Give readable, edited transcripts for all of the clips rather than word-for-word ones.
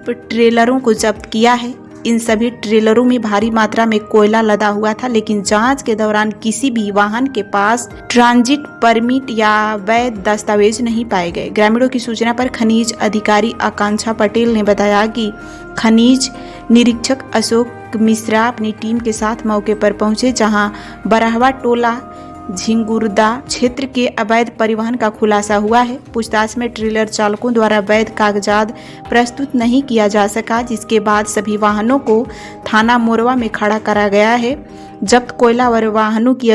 ट्रेलरों को जब्त किया है। इन सभी ट्रेलरों में भारी मात्रा में कोयला लदा हुआ था, लेकिन जांच के दौरान किसी भी वाहन के पास ट्रांजिट परमिट या वैध दस्तावेज नहीं पाए गए। ग्रामीणों की सूचना पर खनिज अधिकारी आकांक्षा पटेल ने बताया कि खनिज निरीक्षक अशोक मिश्रा अपनी टीम के साथ मौके पर पहुंचे, जहां बरहवा टोला झिंगुरदा क्षेत्र के अवैध परिवहन का खुलासा हुआ है। पूछताछ में ट्रेलर चालकों द्वारा वैध कागजात प्रस्तुत नहीं किया जा सका, जिसके बाद सभी वाहनों को थाना मोरवा में खड़ा करा गया है। जब्त कोयला और वाहनों की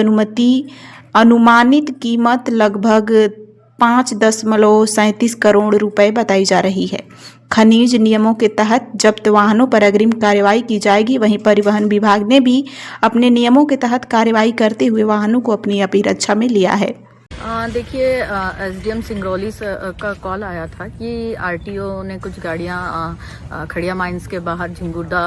अनुमानित कीमत लगभग 5.37 करोड़ रुपए बताई जा रही है। खनिज नियमों के तहत जब्त वाहनों पर अग्रिम कार्रवाई की जाएगी। वहीं परिवहन विभाग ने भी अपने नियमों के तहत कार्रवाई करते हुए वाहनों को अपनी अभिरक्षा में लिया है। देखिए, एसडीएम सिंगरौली का कॉल आया था कि आरटीओ ने कुछ गाड़ियां खड़िया माइंस के बाहर झिंगुरदा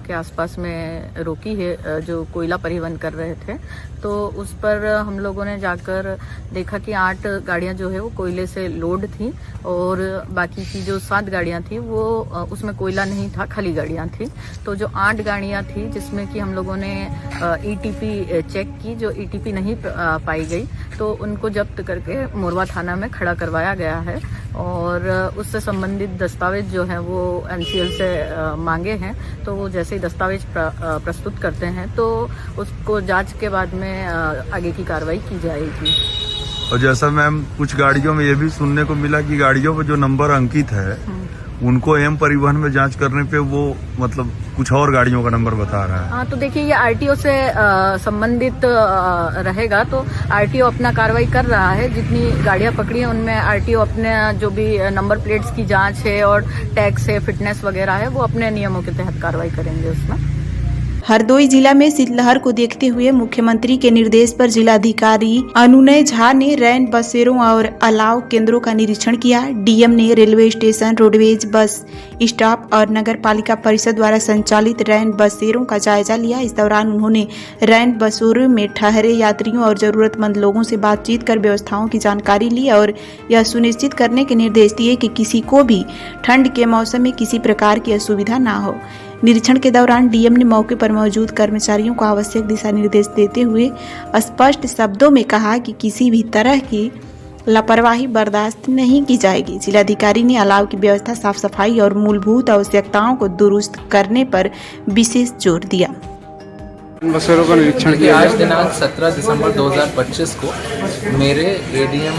के आसपास में रोकी है, जो कोयला परिवहन कर रहे थे। तो उस पर हम लोगों ने जाकर देखा कि 8 गाड़ियां जो है वो कोयले से लोड थी और बाकी की जो 7 गाड़ियां थी वो उसमें कोयला नहीं था, खाली गाड़ियां थी। तो जो 8 गाड़ियां थी जिसमें कि हम लोगों ने ईटीपी चेक की, जो ईटीपी नहीं पाई गई, तो उनको जब्त करके मोरवा थाना में खड़ा करवाया गया है और उससे संबंधित दस्तावेज जो है वो एनसीएल से मांगे हैं। तो वो जैसे ही दस्तावेज प्रस्तुत करते हैं तो उसको जांच के बाद में आगे की कार्रवाई की जाएगी। और जैसा मैम कुछ गाड़ियों में ये भी सुनने को मिला कि गाड़ियों पर जो नंबर अंकित है उनको एम परिवहन में जांच करने पे वो मतलब कुछ और गाड़ियों का नंबर बता रहा है। हाँ, तो देखिए ये आरटीओ से संबंधित रहेगा, तो आरटीओ अपना कार्रवाई कर रहा है। जितनी गाड़ियां पकड़ी हैं उनमें आरटीओ अपने जो भी नंबर प्लेट्स की जांच है और टैक्स है, फिटनेस वगैरह है, वो अपने नियमों के तहत कार्रवाई करेंगे उसमें। हरदोई जिला में शीतलहर को देखते हुए मुख्यमंत्री के निर्देश पर जिलाधिकारी अनुनय झा ने रैन बसेरों और अलाव केंद्रों का निरीक्षण किया। डीएम ने railway station, roadways bus stop और नगर पालिका परिषद द्वारा संचालित रैन बसेरों का जायजा लिया। इस दौरान उन्होंने रैन बसेरों में ठहरे यात्रियों और जरूरतमंद लोगों से बातचीत कर व्यवस्थाओं की जानकारी ली और यह सुनिश्चित करने के निर्देश दिए कि किसी को भी ठंड के मौसम में किसी प्रकार की असुविधा न हो। निरीक्षण के दौरान डीएम ने मौके पर मौजूद कर्मचारियों को आवश्यक दिशा निर्देश देते हुए स्पष्ट शब्दों में कहा कि किसी भी तरह की लापरवाही बर्दाश्त नहीं की जाएगी। जिलाधिकारी ने अलाव की व्यवस्था, साफ सफाई और मूलभूत आवश्यकताओं को दुरुस्त करने पर विशेष जोर दिया। बसेरों का निरीक्षण किया। आज दिनांक 17 दिसंबर 2025 को मेरे एडीएम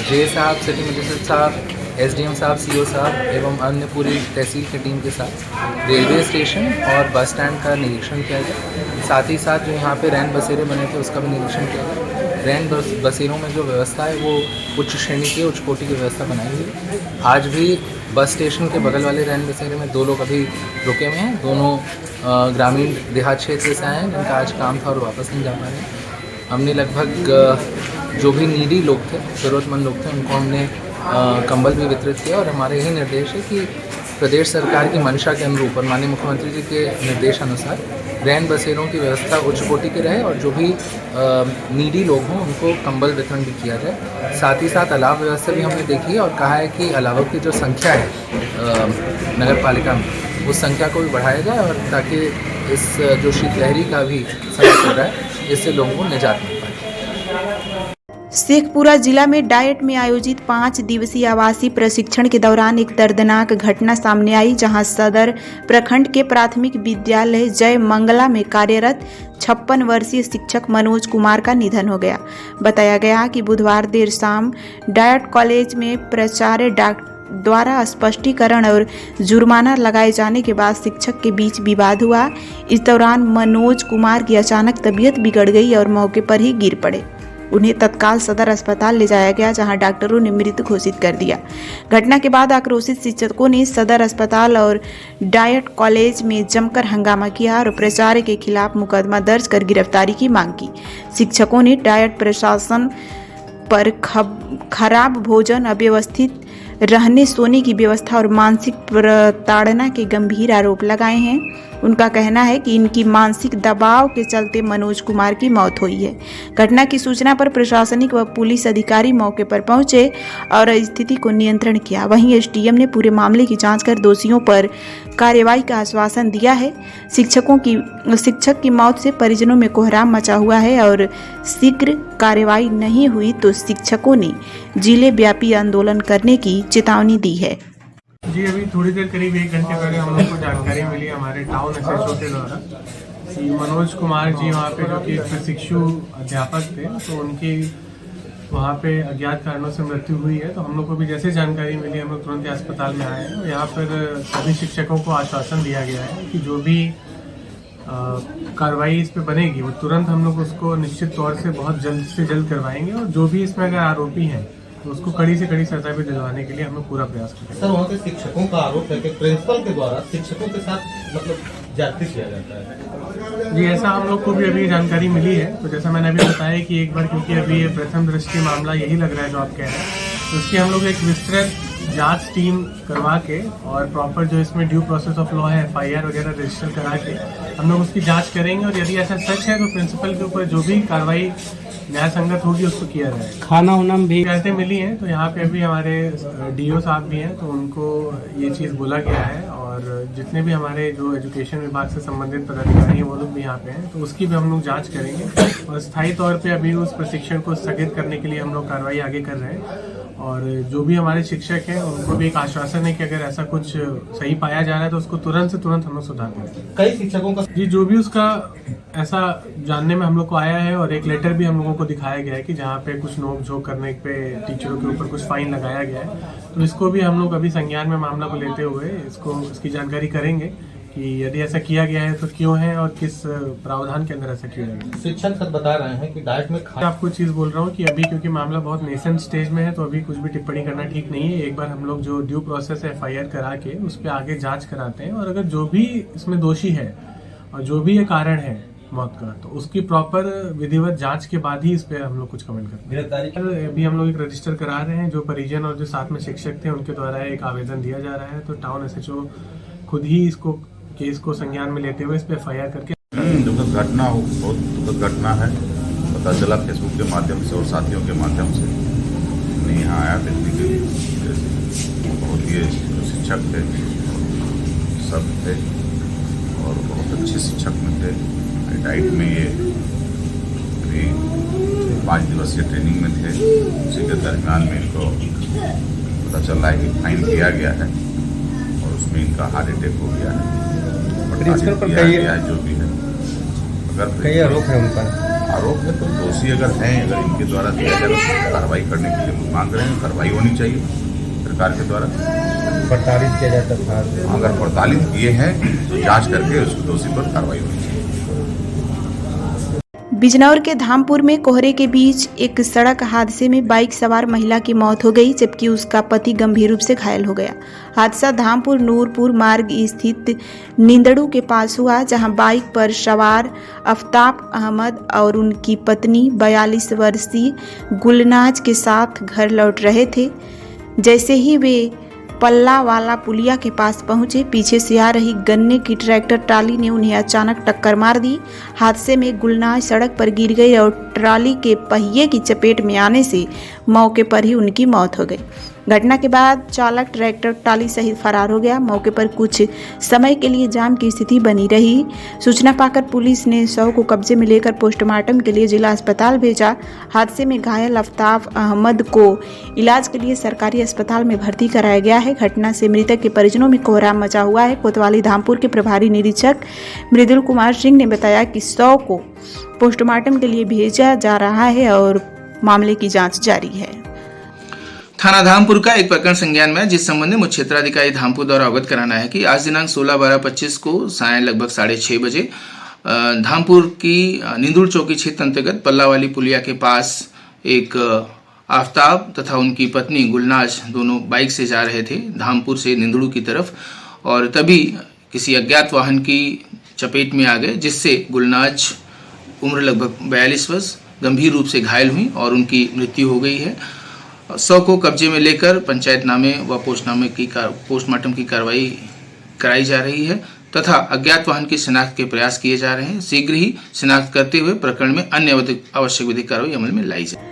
जे साहब, सिटी मजिस्ट्रेट साहब, एसडीएम साहब, सीओ साहब एवं अन्य पूरी तहसील की टीम के साथ रेलवे स्टेशन और बस स्टैंड का निरीक्षण किया गया। साथ ही साथ जो यहाँ पे रैन बसेरे बने थे उसका भी निरीक्षण किया गया। रैन बसेरों में जो व्यवस्था है वो उच्च श्रेणी की, उच्च कोटि की व्यवस्था बनाई हुई है। आज भी बस स्टेशन के बगल वाले रैन बसेरे में 2 लोग अभी रुके हुए हैं। दोनों ग्रामीण देहात क्षेत्र से आए हैं, जिनका आज काम था और वापस नहीं जा पा रहे हैं। हमने लगभग जो भी नीडी लोग थे, ज़रूरतमंद लोग थे, उनको हमने कंबल भी वितरित किया और हमारे यही निर्देश है कि प्रदेश सरकार की मंशा के अनुरूप और माननीय मुख्यमंत्री जी के निर्देश अनुसार रैन बसेरों की व्यवस्था उच्च कोटि की रहे और जो भी नीडी लोग हों उनको कंबल वितरण भी किया जाए। साथ ही साथ अलाव व्यवस्था भी हमने देखी है और कहा है कि अलावों की जो संख्या है नगर पालिका में, उस संख्या को भी बढ़ाया जाए और ताकि इस जो शीतलहरी का भी समय चल रहा है इससे लोगों को निजात मिल पाए। शेखपुरा जिला में डाइट में आयोजित 5 दिवसीय आवासीय प्रशिक्षण के दौरान एक दर्दनाक घटना सामने आई, जहां सदर प्रखंड के प्राथमिक विद्यालय जय मंगला में कार्यरत 56 वर्षीय शिक्षक मनोज कुमार का निधन हो गया। बताया गया कि बुधवार देर शाम डाइट कॉलेज में प्राचार्य द्वारा स्पष्टीकरण और जुर्माना लगाए जाने के बाद शिक्षक के बीच विवाद हुआ। इस दौरान मनोज कुमार की अचानक तबीयत बिगड़ गई और मौके पर ही गिर पड़े। उन्हें तत्काल सदर अस्पताल ले जाया गया, जहां डॉक्टरों ने मृत घोषित कर दिया। घटना के बाद आक्रोशित शिक्षकों ने सदर अस्पताल और डाइट कॉलेज में जमकर हंगामा किया और प्राचार्य के खिलाफ मुकदमा दर्ज कर गिरफ्तारी की मांग की। शिक्षकों ने डाइट प्रशासन पर खराब भोजन, अव्यवस्थित रहने सोने की व्यवस्था और मानसिक प्रताड़ना के गंभीर आरोप लगाए हैं। उनका कहना है कि इनकी मानसिक दबाव के चलते मनोज कुमार की मौत हुई है। घटना की सूचना पर प्रशासनिक व पुलिस अधिकारी मौके पर पहुंचे और स्थिति को नियंत्रण किया। वहीं एसडीएम ने पूरे मामले की जांच कर दोषियों पर कार्रवाई का आश्वासन दिया है। शिक्षक की मौत से परिजनों में कोहराम मचा हुआ है और शीघ्र कार्रवाई नहीं हुई तो शिक्षकों ने जिले व्यापी आंदोलन करने की चेतावनी दी है। जी अभी थोड़ी देर करीब 1 घंटे पहले हम लोग को जानकारी मिली हमारे टाउन एसएचओ के द्वारा कि मनोज कुमार जी वहाँ पे जो कि प्रशिक्षु अध्यापक थे तो उनकी वहाँ पे अज्ञात कारणों से मृत्यु हुई है। तो हम लोग को भी जैसे जानकारी मिली हम लोग तुरंत अस्पताल में आए हैं। यहाँ पर सभी शिक्षकों को आश्वासन दिया गया है कि जो भी कार्रवाई इस पे बनेगी वो तुरंत हम लोग उसको निश्चित तौर से बहुत जल्द से जल्द करवाएंगे और जो भी इसमें अगर आरोपी हैं तो उसको कड़ी से कड़ी सजा भी दिलवाने के लिए हम लोग पूरा प्रयास करेंगे। सर वहाँ के शिक्षकों का आरोप है कि प्रिंसिपल के द्वारा शिक्षकों के साथ मतलब जाति किया जाता है। जी ऐसा हम लोग को भी अभी जानकारी मिली है। तो जैसा मैंने अभी बताया कि एक बार क्योंकि अभी ये प्रथम दृष्टि मामला यही लग रहा है जो आप कह रहे हैं तो उसकी हम लोग एक विस्तृत जांच टीम करवा के और प्रॉपर जो इसमें ड्यू प्रोसेस ऑफ लॉ है FIR वगैरह रजिस्टर करा के हम लोग उसकी जांच करेंगे और यदि ऐसा सच है तो प्रिंसिपल के ऊपर जो भी कार्रवाई न्याय संगत होगी उसको किया जाएगा। खाना होना भी शिकायतें मिली हैं तो यहाँ पे अभी हमारे DO साहब भी हैं तो उनको ये चीज़ बोला गया है और जितने भी हमारे जो एजुकेशन विभाग से संबंधित पदाधिकारी हैं वो लोग भी यहाँ पे हैं तो उसकी भी हम लोग जांच करेंगे और स्थायी तौर पे अभी उस प्रशिक्षण को स्थगित करने के लिए हम लोग कार्रवाई आगे कर रहे हैं। और जो भी हमारे शिक्षक हैं उनको भी एक आश्वासन है कि अगर ऐसा कुछ सही पाया जा रहा है तो उसको तुरंत से तुरंत हम लोग सुधार करेंगे। कई शिक्षकों का जी जो भी उसका ऐसा जानने में हम लोग को आया है और एक लेटर भी हम लोगों को दिखाया गया है कि जहाँ पे कुछ नोक झोंक करने पे टीचरों के ऊपर कुछ फाइन लगाया गया है तो इसको भी हम लोग अभी संज्ञान में मामला को लेते हुए इसकी जानकारी करेंगे कि यदि ऐसा किया गया है तो क्यों है और किस प्रावधान के अंदर ऐसा किया गया। शिक्षक सर बता रहे हैं कि डाइट में आपको चीज़ बोल रहा हूँ कि अभी क्योंकि मामला बहुत नेसेंट स्टेज में है तो अभी कुछ भी टिप्पणी करना ठीक नहीं है। एक बार हम लोग जो ड्यू प्रोसेस है FIR करा के उस पर आगे जांच कराते हैं और अगर जो भी इसमें दोषी है और जो भी ये कारण है मौत का तो उसकी प्रॉपर विधिवत जांच के बाद ही इस पर हम लोग कुछ कमेंट करते हैं। अभी हम लोग एक रजिस्टर करा रहे हैं जो परिजन और जो साथ में शिक्षक थे उनके द्वारा एक आवेदन दिया जा रहा है तो टाउन SHO खुद ही इसको केस को संज्ञान में लेते हुए इस पे FIR करके दुखद घटना हो बहुत दुखद घटना है। पता चला फेसबुक के माध्यम से और साथियों के माध्यम से मैं यहाँ आया देखने के लिए। बहुत ही शिक्षक थे सब थे और बहुत अच्छे शिक्षक में थे। डाइट में ये अभी 5 दिवसीय ट्रेनिंग में थे उसी के दरमियान में इनको पता चल रहा है कि फाइन किया गया है और उसमें इनका हार्ट अटैक हो गया है। प्रिंसिपल पर कई जो भी है अगर कई आरोप है उन पर आरोप है तो दोषी अगर हैं अगर इनके द्वारा दिया जाए तो कार्रवाई करने के लिए मांग रहे हैं। कार्रवाई होनी चाहिए सरकार के द्वारा। प्रताड़ित किया जाता था अगर प्रताड़ित किए हैं तो जांच करके उस दोषी पर कार्रवाई होनी चाहिए। बिजनौर के धामपुर में कोहरे के बीच एक सड़क हादसे में बाइक सवार महिला की मौत हो गई जबकि उसका पति गंभीर रूप से घायल हो गया। हादसा धामपुर नूरपुर मार्ग स्थित निंदड़ू के पास हुआ जहां बाइक पर सवार आफ्ताब अहमद और उनकी पत्नी 42 वर्षीय गुलनाज के साथ घर लौट रहे थे। जैसे ही वे पल्ला वाला पुलिया के पास पहुंचे पीछे से आ रही गन्ने की ट्रैक्टर ट्राली ने उन्हें अचानक टक्कर मार दी। हादसे में गुलनाज सड़क पर गिर गई और ट्राली के पहिए की चपेट में आने से मौके पर ही उनकी मौत हो गई। घटना के बाद चालक ट्रैक्टर ट्राली सहित फरार हो गया। मौके पर कुछ समय के लिए जाम की स्थिति बनी रही। सूचना पाकर पुलिस ने शव को कब्जे में लेकर पोस्टमार्टम के लिए जिला अस्पताल भेजा। हादसे में घायल आफ्ताब अहमद को इलाज के लिए सरकारी अस्पताल में भर्ती कराया गया है। घटना से मृतक के परिजनों में कोहराम मचा हुआ है। कोतवाली धामपुर के प्रभारी निरीक्षक मृदुल कुमार सिंह ने बताया कि शव को पोस्टमार्टम के लिए भेजा जा रहा है और मामले की जाँच जारी है। थाना धामपुर का एक प्रकरण संज्ञान में जिस संबंध में मुख्य क्षेत्राधिकारी धामपुर द्वारा अवगत कराना है कि आज दिनांक 16/12/25 को सायं लगभग 6:30 बजे धामपुर की निंदुड़ चौकी क्षेत्र अंतर्गत पल्लावाली पुलिया के पास एक आफ्ताब तथा उनकी पत्नी गुलनाज दोनों बाइक से जा रहे थे धामपुर से निंदुड़ की तरफ और तभी किसी अज्ञात वाहन की चपेट में आ गए जिससे गुलनाज उम्र लगभग 42 वर्ष गंभीर रूप से घायल हुई और उनकी मृत्यु हो गई है। शव को कब्जे में लेकर पंचायतनामे व पोस्टमार्टम की कार्रवाई कराई जा रही है तथा अज्ञात वाहन की शिनाख्त के प्रयास किए जा रहे हैं। शीघ्र ही शिनाख्त करते हुए प्रकरण में अन्य आवश्यक विधिक कार्रवाई अमल में लाई जाए।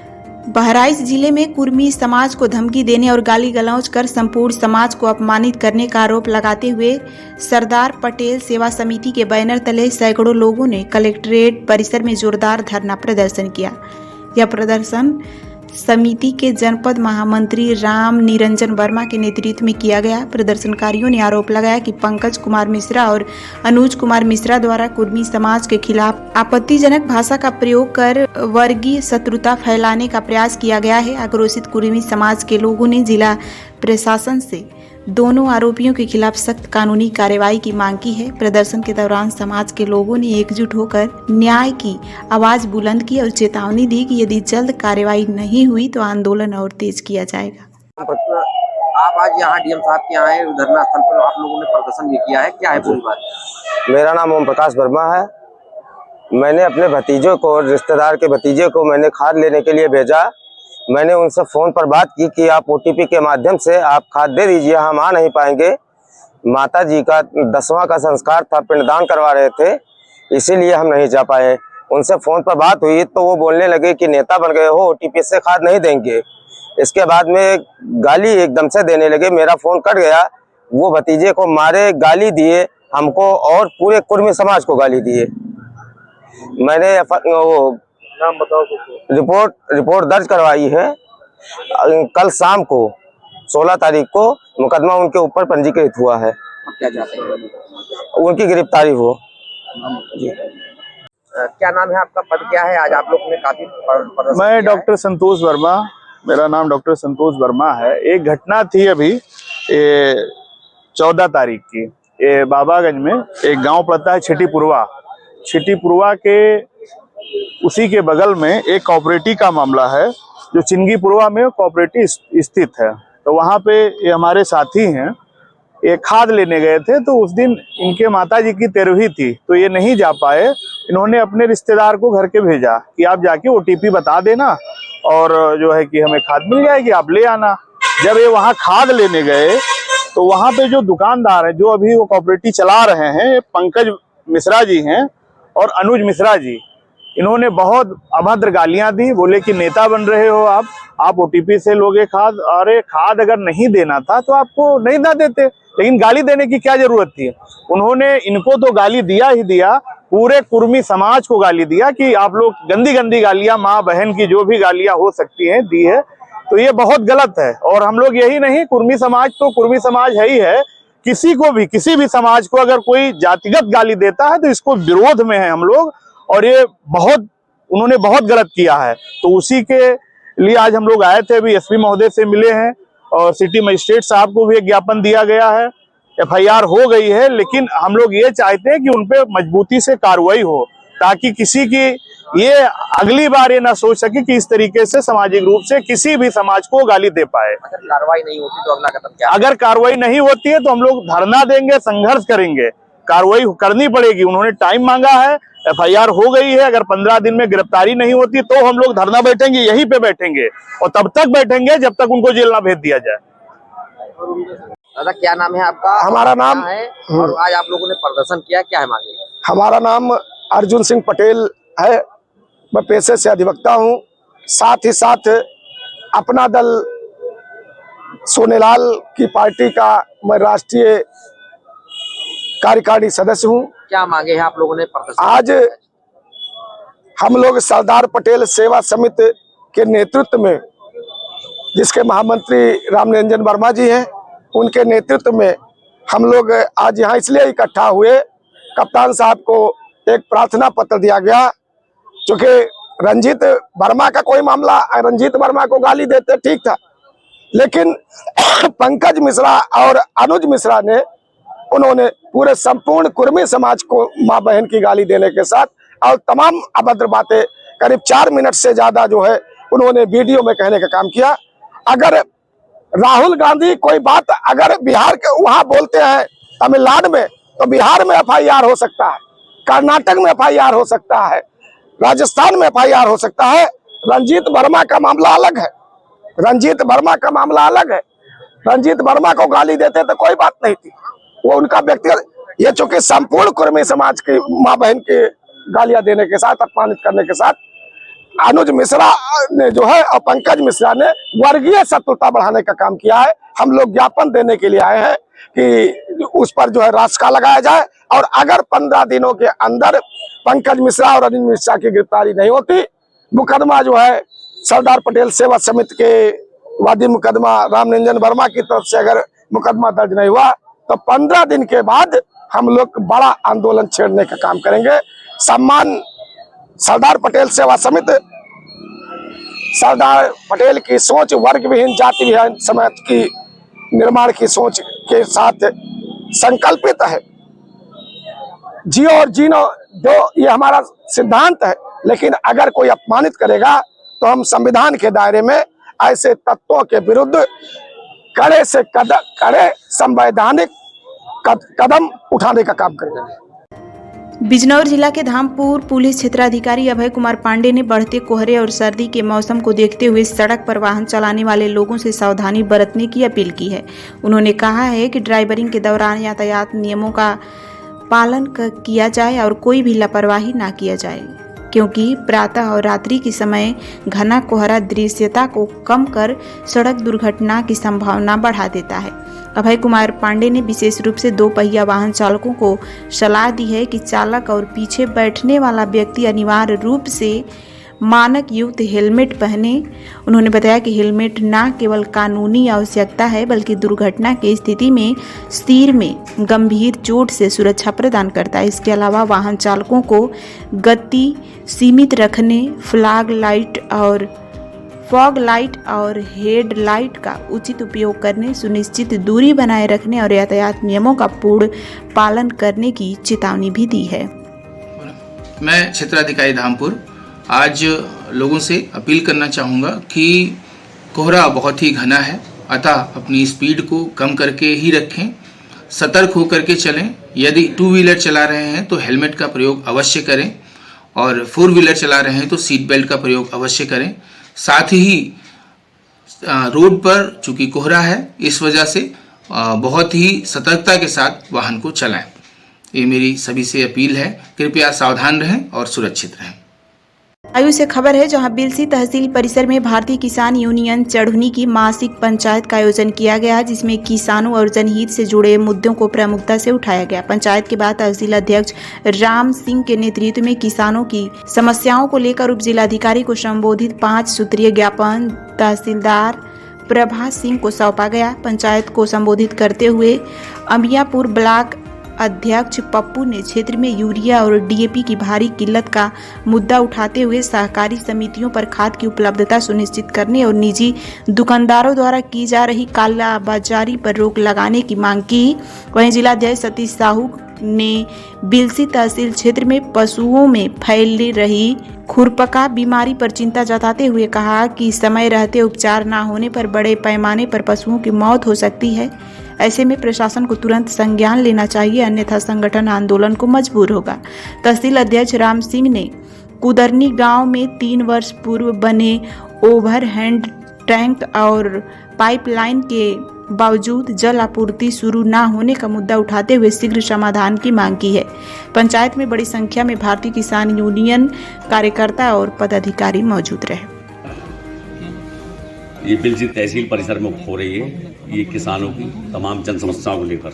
बहराइच जिले में कुर्मी समाज को धमकी देने और गाली गलौज कर संपूर्ण समाज को अपमानित करने का आरोप लगाते हुए सरदार पटेल सेवा समिति के बैनर तले सैकड़ों लोगों ने कलेक्ट्रेट परिसर में जोरदार धरना प्रदर्शन किया। यह प्रदर्शन समिति के जनपद महामंत्री राम निरंजन वर्मा के नेतृत्व में किया गया। प्रदर्शनकारियों ने आरोप लगाया कि पंकज कुमार मिश्रा और अनुज कुमार मिश्रा द्वारा कुर्मी समाज के खिलाफ आपत्तिजनक भाषा का प्रयोग कर वर्गीय शत्रुता फैलाने का प्रयास किया गया है। आक्रोशित कुर्मी समाज के लोगों ने जिला प्रशासन से दोनों आरोपियों के खिलाफ सख्त कानूनी कार्रवाई की मांग की है। प्रदर्शन के दौरान समाज के लोगों ने एकजुट होकर न्याय की आवाज बुलंद की और चेतावनी दी कि यदि जल्द कार्रवाई नहीं हुई तो आंदोलन और तेज किया जाएगा। आप आज यहाँ डीएम साहब के यहाँ आए, धरना स्थल पर आप लोगों ने प्रदर्शन भी किया है, क्या है पूरी बात? मेरा नाम ओम प्रकाश वर्मा है। मैंने अपने भतीजों को, रिश्तेदार के भतीजे को मैंने खाद लेने के लिए भेजा। मैंने उनसे फ़ोन पर बात की कि आप ओटीपी के माध्यम से आप खाद दे दीजिए, हम आ नहीं पाएंगे। माता जी का 10वां का संस्कार था, पिंडदान करवा रहे थे, इसीलिए हम नहीं जा पाए। उनसे फ़ोन पर बात हुई तो वो बोलने लगे कि नेता बन गए हो, ओटीपी से खाद नहीं देंगे। इसके बाद में गाली एकदम से देने लगे। मेरा फ़ोन कट गया। वो भतीजे को मारे, गाली दिए हमको और पूरे कुर्मी समाज को गाली दिए। मैंने वो नाम बताओ। रिपोर्ट दर्ज करवाई है। कल शाम को 16 तारीख को मुकदमा उनके ऊपर पंजीकृत हुआ है। क्या चाहते हैं? उनकी गिरफ्तारी हो जी। क्या नाम है आपका, पद क्या है? आज आप लोग ने काफी प्रदर्शन मैं किया डॉक्टर संतोष वर्मा, मेरा नाम डॉक्टर संतोष वर्मा है। एक घटना थी अभी 14 तारीख की, ये बाबागंज में एक गांव पड़ता है छिटीपुरवा के उसी के बगल में एक कोऑपरेटिव का मामला है जो चिंगीपुरवा में कोऑपरेटिव स्थित है। तो वहाँ पे ये हमारे साथी हैं, ये खाद लेने गए थे। तो उस दिन इनके माताजी की 13वीं थी तो ये नहीं जा पाए। इन्होंने अपने रिश्तेदार को घर के भेजा कि आप जाके ओटीपी बता देना और जो है कि हमें खाद मिल जाएगी, आप ले आना। जब ये वहाँ खाद लेने गए तो वहाँ पे जो दुकानदार है, जो अभी वो कोऑपरेटिव चला रहे हैं, पंकज मिश्रा जी हैं और अनुज मिश्रा जी, इन्होंने बहुत अभद्र गालियां दी। बोले कि नेता बन रहे हो आप ओटीपी से लोगे खाद। अरे खाद अगर नहीं देना था तो आपको नहीं ना देते, लेकिन गाली देने की क्या जरूरत थी? उन्होंने इनको तो गाली दिया ही दिया, पूरे कुर्मी समाज को गाली दिया कि आप लोग गंदी गंदी गालियां, माँ बहन की जो भी गालियां हो सकती हैं दी है। तो ये बहुत गलत है। और हम लोग यही नहीं, कुर्मी समाज तो कुर्मी समाज है ही है। किसी को भी, किसी भी समाज को अगर कोई जातिगत गाली देता है तो इसको विरोध में है हम लोग। और ये उन्होंने बहुत गलत किया है। तो उसी के लिए आज हम लोग आए थे। अभी एसपी महोदय से मिले हैं और सिटी मजिस्ट्रेट साहब को भी एक ज्ञापन दिया गया है। एफआईआर हो गई है, लेकिन हम लोग ये चाहते हैं कि उन पे मजबूती से कार्रवाई हो, ताकि किसी की ये अगली बार ये ना सोच सके कि इस तरीके से सामाजिक रूप से किसी भी समाज को गाली दे पाए। अगर कार्रवाई नहीं होती तो अगला कदम क्या? अगर कार्रवाई नहीं होती है तो हम लोग धरना देंगे, संघर्ष करेंगे, कार्रवाई करनी पड़ेगी। उन्होंने टाइम मांगा है, एफआईआर हो गई है। अगर 15 दिन में गिरफ्तारी नहीं होती तो हम लोग धरना बैठेंगे, यहीं पे बैठेंगे और तब तक बैठेंगे जब तक उनको जेल ना भेज दिया जाए। दादा क्या नाम है आपका? हमारा नाम है और आज आप लोगों ने प्रदर्शन किया, क्या है मांगे? हमारा नाम अर्जुन सिंह पटेल है। मैं पेशे से अधिवक्ता हूँ, साथ ही साथ अपना दल सोनेलाल की पार्टी का मैं राष्ट्रीय कार्यकारिणी सदस्य हूँ। क्या मांगे हैं आप लोगों ने प्रदर्शन? आज हम लोग सरदार पटेल सेवा समिति के नेतृत्व में, जिसके महामंत्री राम निरंजन वर्मा जी हैं, उनके नेतृत्व में हम लोग आज यहाँ इसलिए इकट्ठा हुए। कप्तान साहब को एक प्रार्थना पत्र दिया गया, क्योंकि रंजीत वर्मा का कोई मामला, रंजीत वर्मा को गाली देते ठीक था, लेकिन पंकज मिश्रा और अनुज मिश्रा ने, उन्होंने पूरे संपूर्ण कुर्मी समाज को मां बहन की गाली देने के साथ और तमाम अभद्र बातें करीब 4 मिनट से ज्यादा जो है उन्होंने वीडियो में कहने का काम किया। अगर राहुल गांधी कोई बात अगर बिहार के वहां बोलते हैं तमिलनाडु में, तो बिहार में एफआईआर हो सकता है, कर्नाटक में एफआईआर हो सकता है, राजस्थान में एफआईआर हो सकता है। रंजीत वर्मा का मामला अलग है, रंजीत वर्मा का मामला अलग है। रंजीत वर्मा को गाली देते तो कोई बात नहीं थी, वो उनका व्यक्तिगत, ये चूंकि संपूर्ण कुर्मी समाज की माँ बहन की गालियां देने के साथ, अपमानित करने के साथ अनुज मिश्रा ने जो है और पंकज मिश्रा ने वर्गीय शत्रुता बढ़ाने का काम किया है। हम लोग ज्ञापन देने के लिए आए हैं कि उस पर जो है रास्ता लगाया जाए, और अगर 15 दिनों के अंदर पंकज मिश्रा और अनुज मिश्रा की गिरफ्तारी नहीं होती, मुकदमा जो है सरदार पटेल सेवा समिति के वादी मुकदमा रामनिरंजन वर्मा की तरफ से अगर मुकदमा दर्ज नहीं हुआ तो 15 दिन के बाद हम लोग बड़ा आंदोलन छेड़ने का काम करेंगे। सम्मान सरदार पटेल सेवा समिति सरदार पटेल की सोच, वर्ग विहीन जाति विहीन समाज की निर्माण की सोच के साथ संकल्पित है। जियो और जीनो दो, ये हमारा सिद्धांत है। लेकिन अगर कोई अपमानित करेगा तो हम संविधान के दायरे में ऐसे तत्वों के विरुद्ध कड़े से कड़े संवैधानिक कदम उठाने का काम करेंगे। बिजनौर जिला के धामपुर पुलिस क्षेत्राधिकारी अभय कुमार पांडे ने बढ़ते कोहरे और सर्दी के मौसम को देखते हुए सड़क पर वाहन चलाने वाले लोगों से सावधानी बरतने की अपील की है। उन्होंने कहा है कि ड्राइवरिंग के दौरान यातायात नियमों का पालन किया जाए और कोई भी लापरवाही ना किया जाए, क्योंकि प्रातः और रात्रि के समय घना कोहरा दृश्यता को कम कर सड़क दुर्घटना की संभावना बढ़ा देता है। अभय कुमार पांडे ने विशेष रूप से 2 पहिया वाहन चालकों को सलाह दी है कि चालक और पीछे बैठने वाला व्यक्ति अनिवार्य रूप से मानक युक्त हेलमेट पहने। उन्होंने बताया कि हेलमेट न केवल कानूनी आवश्यकता है बल्कि दुर्घटना की स्थिति में सिर में गंभीर चोट से सुरक्षा प्रदान करता है। इसके अलावा वाहन चालकों को गति सीमित रखने, फॉग लाइट और हेड लाइट का उचित उपयोग करने, सुनिश्चित दूरी बनाए रखने और यातायात नियमों का पूर्ण पालन करने की चेतावनी भी दी है। मैं क्षेत्राधिकारी धामपुर आज लोगों से अपील करना चाहूँगा कि कोहरा बहुत ही घना है, अतः अपनी स्पीड को कम करके ही रखें, सतर्क होकर के चलें। यदि 2 व्हीलर चला रहे हैं तो हेलमेट का प्रयोग अवश्य करें और 4 व्हीलर चला रहे हैं तो सीट बेल्ट का प्रयोग अवश्य करें। साथ ही रोड पर चूंकि कोहरा है, इस वजह से बहुत ही सतर्कता के साथ वाहन को चलाएं। ये मेरी सभी से अपील है। कृपया सावधान रहें और सुरक्षित रहें। आयु से खबर है, जहां बिलसी तहसील परिसर में भारतीय किसान यूनियन चढ़ुनी की मासिक पंचायत का आयोजन किया गया, जिसमें किसानों और जनहित से जुड़े मुद्दों को प्रमुखता से उठाया गया। पंचायत के बाद तहसील अध्यक्ष राम सिंह के नेतृत्व में किसानों की समस्याओं को लेकर उप जिलाधिकारी को संबोधित 5 सूत्रीय ज्ञापन तहसीलदार प्रभा सिंह को सौंपा गया। पंचायत को संबोधित करते हुए अमियापुर ब्लॉक अध्यक्ष पप्पू ने क्षेत्र में यूरिया और डीएपी की भारी किल्लत का मुद्दा उठाते हुए सहकारी समितियों पर खाद की उपलब्धता सुनिश्चित करने और निजी दुकानदारों द्वारा की जा रही कालाबाजारी पर रोक लगाने की मांग की। वहीं जिलाध्यक्ष सतीश साहू ने बिलसी तहसील क्षेत्र में पशुओं में फैल रही खुरपका बीमारी पर चिंता जताते हुए कहा कि समय रहते उपचार न होने पर बड़े पैमाने पर पशुओं की मौत हो सकती है। ऐसे में प्रशासन को तुरंत संज्ञान लेना चाहिए, अन्यथा संगठन आंदोलन को मजबूर होगा। तहसील अध्यक्ष राम सिंह ने कुदरनी गांव में 3 वर्ष पूर्व बने ओवरहेड टैंक और पाइपलाइन के बावजूद जल आपूर्ति शुरू न होने का मुद्दा उठाते हुए शीघ्र समाधान की मांग की है। पंचायत में बड़ी संख्या में भारतीय किसान यूनियन कार्यकर्ता और पदाधिकारी मौजूद रहे। ये बिलसी तहसील परिसर में हो रही है, ये किसानों की तमाम जन समस्याओं को लेकर,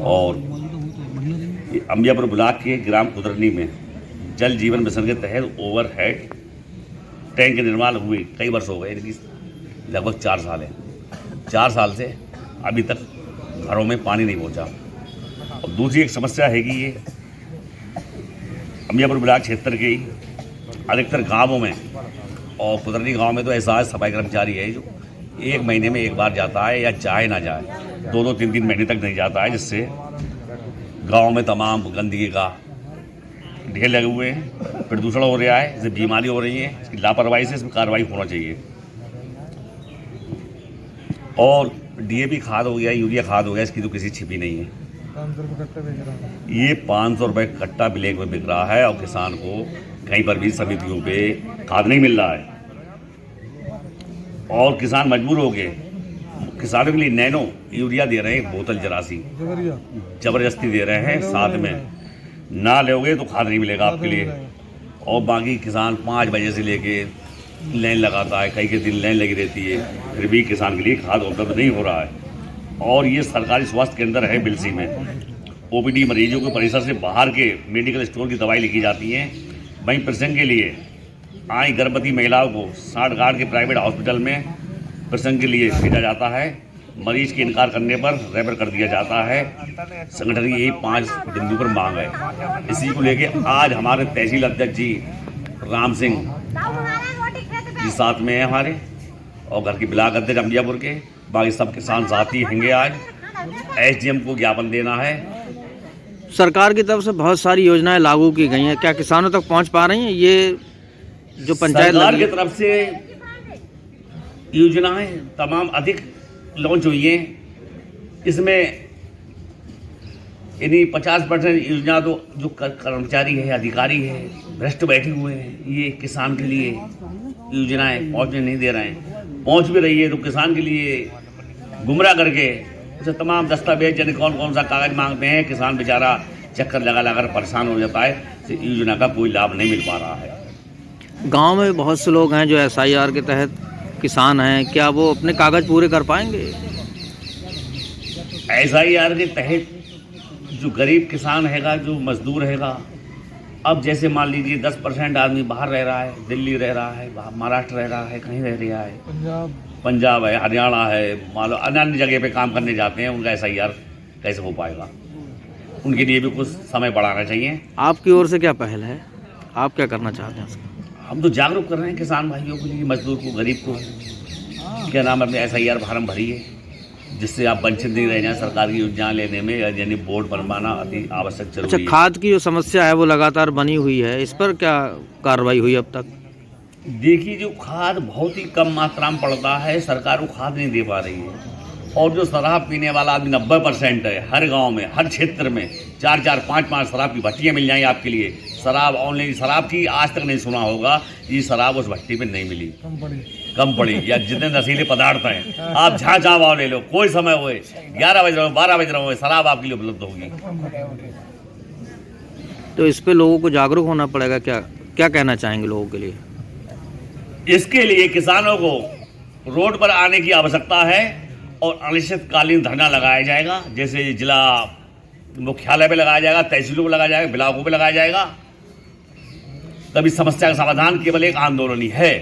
और अमियापुर ब्लॉक के ग्राम कुदरनी में जल जीवन मिशन के तहत ओवरहेड टैंक के निर्माण हुए कई वर्ष हो गए, लगभग 4 साल है। 4 साल से अभी तक घरों में पानी नहीं पहुंचा। और दूसरी एक समस्या है कि ये अमियापुर ब्लॉक क्षेत्र के अधिकतर गाँवों में और कुदरनी गांव में तो ऐसा सफाई कर्मचारी है जो 1 महीने में 1 बार जाता है, या चाहे ना जाए 2-3 महीने तक नहीं जाता है, जिससे गांव में तमाम गंदगी का ढेर लगे हुए हैं, प्रदूषण हो रहा है, इससे बीमारी हो रही है। इसकी लापरवाही से इसमें कार्रवाई होना चाहिए। और डीएपी खाद हो गया, यूरिया खाद हो गया, इसकी तो किसी छिपी नहीं है। ये 500 रुपये कट्टा ब्लैक में बिक रहा है और किसान को कहीं पर भी समितियों पे खाद नहीं मिल रहा है, और किसान मजबूर हो गए किसानों के लिए नैनो यूरिया दे रहे हैं, एक बोतल जरासी जबरदस्ती दे रहे हैं, साथ में ना लोगे तो खाद नहीं मिलेगा आपके लिए। और बाकी किसान 5 बजे से लेके लाइन लगाता है, कई के दिन लाइन लगी रहती है, फिर भी किसान के लिए खाद उपलब्ध नहीं हो रहा है। और ये सरकारी स्वास्थ्य केंद्र है बिलसी में, ओपीडी मरीजों के परिसर से बाहर के मेडिकल स्टोर की दवाई लिखी जाती है। वहीं प्रसंग के लिए आई गर्भवती महिलाओं को 60 गार्ड के प्राइवेट हॉस्पिटल में प्रसंग के लिए भेजा जाता है। मरीज के इनकार करने पर रेफर कर दिया जाता है। संगठन की यही 5 बिंदु पर मांग है। इसी को लेके आज हमारे तहसील अध्यक्ष जी राम सिंह जी साथ में है हमारे, और घर के ब्लॉक अध्यक्ष अम्बियापुर के, बाकी सब किसान साथी होंगे। आज एसडीएम को ज्ञापन देना है। सरकार की तरफ से बहुत सारी योजनाएं लागू की गई हैं, क्या किसानों तक पहुंच पा रही हैं? ये जो पंचायत सरकार की तरफ से योजनाएं तमाम अधिक लॉन्च हुई हैं। इसमें यानी 50% योजना तो जो कर्मचारी है, अधिकारी है, भ्रष्ट बैठे हुए हैं, ये किसान के लिए योजनाएं पहुंचने नहीं दे रहे हैं। पहुंच भी रही है तो किसान के लिए गुमराह करके उसे तमाम दस्तावेज यानी कौन कौन सा कागज मांगते हैं, किसान बेचारा चक्कर लगा कर परेशान हो जाता है। इस योजना का कोई लाभ नहीं मिल पा रहा है। गांव में बहुत से लोग हैं जो SIR के तहत किसान हैं, क्या वो अपने कागज पूरे कर पाएंगे? SIR के तहत जो गरीब किसान हैगा, जो मजदूर हैगा, अब जैसे मान लीजिए 10% आदमी बाहर रह रहा है, दिल्ली रह रहा है, महाराष्ट्र रह रहा है, कहीं रह रहा है, पंजाब है, हरियाणा है, मान लो अन्य जगह पे काम करने जाते हैं, उनका SIR कैसे हो पाएगा? उनके लिए भी कुछ समय बढ़ाना चाहिए। आपकी ओर से क्या पहल है, आप क्या करना चाहते हैं? हम तो जागरूक कर रहे हैं किसान भाइयों के लिए, मजदूर को, गरीब को, क्या नाम अपने SIR फार्म भरिए, जिससे आप वंचित नहीं रह जाएं सरकार की योजना लेने में, यानी बोर्ड बनवाना अति आवश्यक जरूरी है। अच्छा, खाद की जो समस्या है वो लगातार बनी हुई है, इस पर क्या कार्रवाई हुई अब तक? देखिए, जो खाद बहुत ही कम मात्रा में पड़ता है, सरकार को खाद नहीं दे पा रही है। और जो शराब पीने वाला आदमी 90% है, हर गांव में, हर क्षेत्र में 4-4, 5-5 शराब की भट्टियाँ मिल जाएंगी आपके लिए। शराब ऑनलाइन शराब की आज तक नहीं सुना होगा, ये शराब उस भट्टी पे नहीं मिली, कम पड़ी। या जितने नशीले पदार्थ हैं, आप जहाँ भाव ले लो, कोई समय हुए 11 बज रहे हो, 12 बज रहे हो, शराब आपके लिए उपलब्ध होगी। तो इस पे लोगों को जागरूक होना पड़ेगा। क्या कहना चाहेंगे लोगों के लिए? इसके लिए किसानों को रोड पर आने की आवश्यकता है और अनिश्चितकालीन धरना लगाया जाएगा। जैसे जिला मुख्यालय पे लगाया जाएगा, तहसीलों पे लगाया जाएगा, ब्लॉकों पे लगाया जाएगा। तभी समस्या का समाधान केवल एक आंदोलन ही है,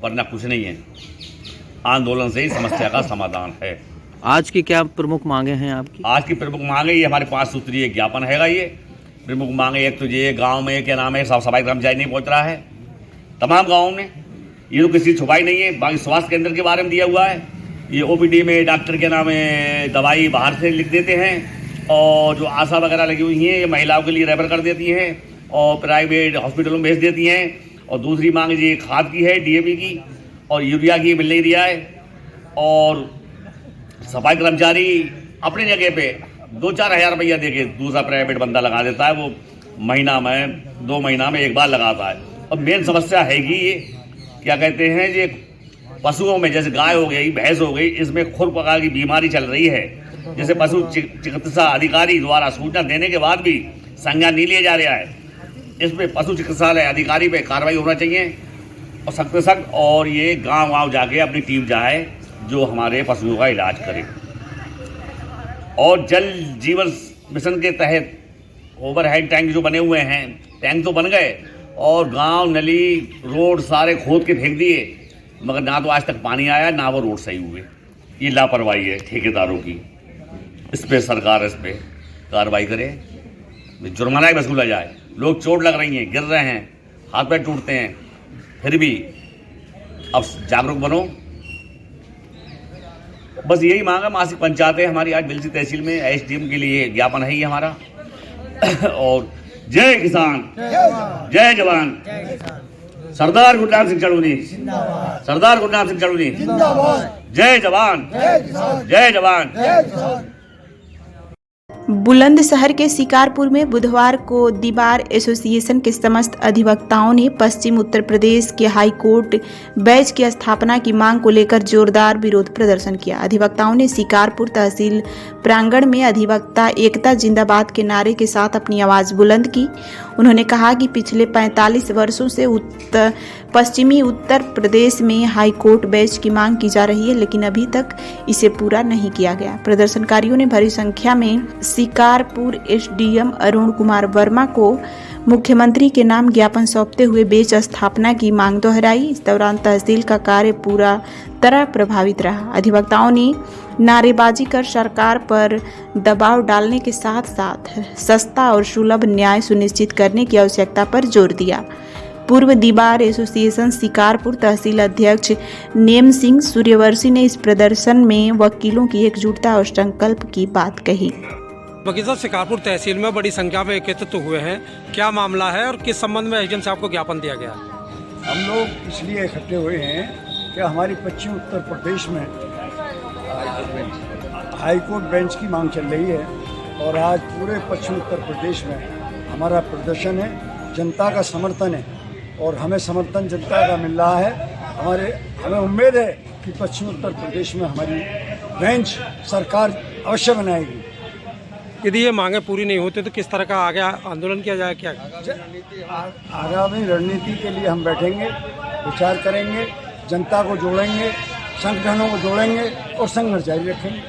वरना कुछ नहीं है। आंदोलन से ही समस्या का समाधान है। आज की क्या प्रमुख मांगे हैं आपकी? आज की प्रमुख मांगे ये हमारे 5 सूत्रीय ज्ञापन हैगा। ये प्रमुख मांगे, एक तो ये गाँव में क्या नाम है, सफाई कर्मचारी नहीं पहुँच रहा है तमाम गाँवों में, ये तो किसी छुपाई नहीं है। बाकी स्वास्थ्य केंद्र के बारे में दिया हुआ है, ये OPD में डॉक्टर के नाम है दवाई बाहर से लिख देते हैं, और जो आशा वगैरह लगी हुई हैं ये महिलाओं के लिए रेफर कर देती हैं और प्राइवेट हॉस्पिटलों में भेज देती हैं। और दूसरी मांग ये खाद की है, DAP की और यूरिया की मिल नहीं दिया है। और सफाई कर्मचारी अपनी जगह पे 2-4 हज़ार रुपया दे के दूसरा प्राइवेट बंदा लगा देता है, वो महीना में 2 महीना में एक बार लगाता है। और मेन समस्या है कि ये क्या कहते हैं, ये पशुओं में जैसे गाय हो गई, भैंस हो गई, इसमें खुर प्रकार की बीमारी चल रही है। जैसे पशु चिकित्सा अधिकारी द्वारा सूचना देने के बाद भी संज्ञान नहीं लिया जा रहा है। इस पे पशु चिकित्सालय अधिकारी पे कार्रवाई होना चाहिए और सख्त से सख्त, और ये गांव जाके अपनी टीम जाए जो हमारे पशुओं का इलाज करे। और जल जीवन मिशन के तहत ओवरहेड टैंक जो बने हुए हैं, टैंक तो बन गए और गांव नली रोड सारे खोद के फेंक दिए, मगर ना तो आज तक पानी आया, ना वो रोड सही हुए। ये लापरवाही है ठेकेदारों की। इस पे सरकार इस पे कार्रवाई करे, जुर्माना ही वसूला जाए। लोग चोट लग रही हैं, गिर रहे हैं, हाथ पैर टूटते हैं, फिर भी अब जागरूक बनो। बस यही मांग है। मासिक पंचायतें हमारी आज बिलसी तहसील में SDM के लिए ज्ञापन है ये हमारा। और जय किसान, जय जवान, सरदार गुरनाम सिंह चढ़ूनी, सरदार गुरनाम सिंह चढ़ूनी, जय जवान, जय जवान। बुलंदशहर के शिकारपुर में बुधवार को दी बार एसोसिएशन के समस्त अधिवक्ताओं ने पश्चिम उत्तर प्रदेश के हाई कोर्ट बेंच की स्थापना की मांग को लेकर जोरदार विरोध प्रदर्शन किया। अधिवक्ताओं ने शिकारपुर तहसील प्रांगण में अधिवक्ता एकता जिंदाबाद के नारे के साथ अपनी आवाज बुलंद की। उन्होंने कहा कि पिछले 45 वर्षों से पश्चिमी उत्तर प्रदेश में हाई कोर्ट बेंच की मांग की जा रही है, लेकिन अभी तक इसे पूरा नहीं किया गया। प्रदर्शनकारियों ने भारी संख्या में शिकारपुर एसडीएम अरुण कुमार वर्मा को मुख्यमंत्री के नाम ज्ञापन सौंपते हुए बेंच स्थापना की मांग दोहराई। इस दौरान तहसील का कार्य पूरा तरह प्रभावित रहा। अधिवक्ताओं ने नारेबाजी कर सरकार पर दबाव डालने के साथ साथ सस्ता और सुलभ न्याय सुनिश्चित करने की आवश्यकता पर जोर दिया। पूर्व दी बार एसोसिएशन शिकारपुर तहसील अध्यक्ष नेम सिंह सूर्यवंशी ने इस प्रदर्शन में वकीलों की एकजुटता और संकल्प की बात कही। वकील साहब, शिकारपुर तहसील में बड़ी संख्या में एकत्रित हुए हैं, क्या मामला है और किस संबंध में एसडीएम साहब को ज्ञापन दिया गया? हम लोग इसलिए इकट्ठे हुए हैं कि हमारी पश्चिम उत्तर प्रदेश में हाईकोर्ट बेंच की मांग चल रही है और आज पूरे पश्चिम उत्तर प्रदेश में हमारा प्रदर्शन है, जनता का समर्थन है और हमें समर्थन जनता का मिल रहा है। हमें उम्मीद है कि पश्चिम उत्तर प्रदेश में हमारी बेंच सरकार अवश्य बनाएगी। यदि ये मांगे पूरी नहीं होती तो किस तरह का आगे आंदोलन किया जाए? क्या आगामी रणनीति के लिए हम बैठेंगे, विचार करेंगे, जनता को जोड़ेंगे, संगठनों को जोड़ेंगे और संघर्ष जारी रखेंगे।